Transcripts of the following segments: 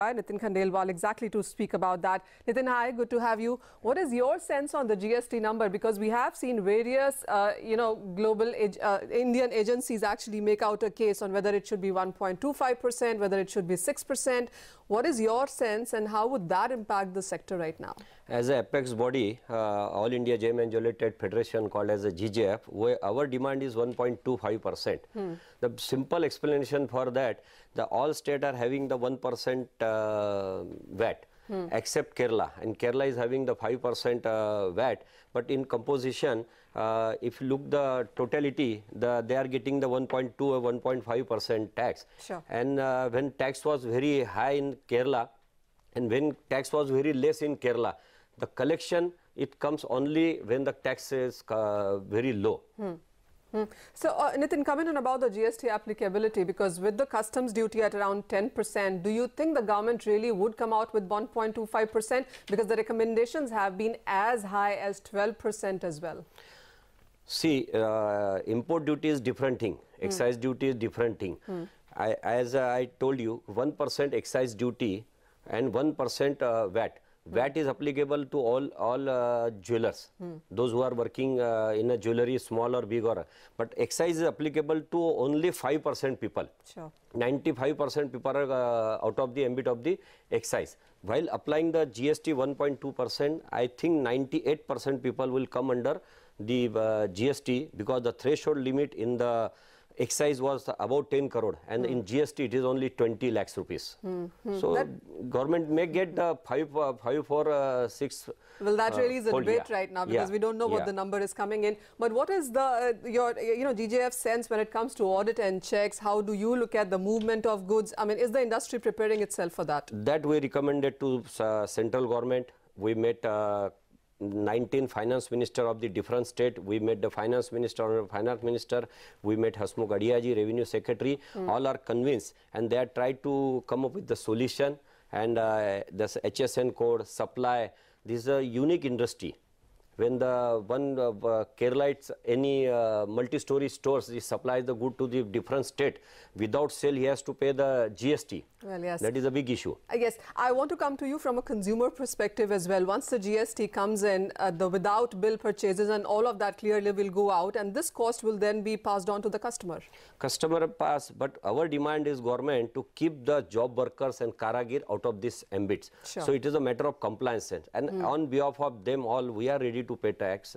Hi, Nitin Khandelwal, exactly to speak about that. Nitin, hi, good to have you. What is your sense on the GST number? Because we have seen various, global Indian agencies actually make out a case on whether it should be 1.25%, whether it should be 6%. What is your sense and how would that impact the sector right now? As a apex body, All India Gem and Jewellery Trade Federation, called as a GJF, our demand is 1.25%. The simple explanation for that, all states are having the 1% VAT, except Kerala, and Kerala is having the 5% VAT. But in composition, if you look the totality, they are getting the 1.2 or 1.5% tax. Sure. And when tax was very high in Kerala, and when tax was very less in Kerala, the collection, it comes only when the tax is very low. So, Nitin, comment on about the GST applicability, because with the customs duty at around 10%, do you think the government really would come out with 1.25%? Because the recommendations have been as high as 12% as well. See, import duty is different thing, excise duty is different thing. As I told you, 1% excise duty and 1% VAT. VAT is applicable to all jewelers, those who are working in a jewelry, small or big, but excise is applicable to only 5% people. Sure. 95% people are out of the ambit of the excise. While applying the GST 1.2%, I think 98% people will come under the GST, because the threshold limit in the excise was about 10 crore and in GST it is only 20 lakhs rupees. So government may get the 5 or 6. Well, that really is a debate right now, because we don't know what the number is coming in. But what is the your GJF sense when it comes to audit and checks? How do you look at the movement of goods? I mean, is the industry preparing itself for that? That we recommended to central government. We met 19 finance minister of the different state. We met the finance minister, we met Hasmukh Adiyaji, revenue secretary. All are convinced and they are tried to come up with the solution. And this HSN code, supply, this is a unique industry. When the one Keralites, any multi-story stores, he supplies the good to the different state. Without sale, he has to pay the GST. Well, yes. That is a big issue. Yes. I want to come to you from a consumer perspective as well. Once the GST comes in, the without bill purchases and all of that clearly will go out, and this cost will then be passed on to the customer. Customer pass, but our demand is government to keep the job workers and karagir out of this ambits. Sure. So it is a matter of compliance. And on behalf of them all, we are ready to pay tax.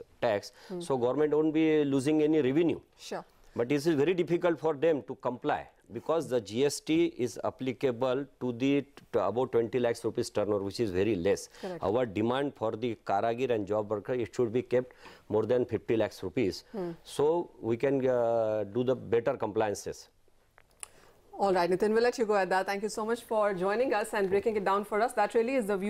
So government won't be losing any revenue. Sure. But this is very difficult for them to comply, because the GST is applicable to about 20 lakhs rupees turnover, which is very less. Correct. Our demand for the karagir and job worker, it should be kept more than 50 lakhs rupees. So we can do the better compliances. All right, Nitin, we'll let you go at that. Thank you so much for joining us and breaking it down for us. That really is the view.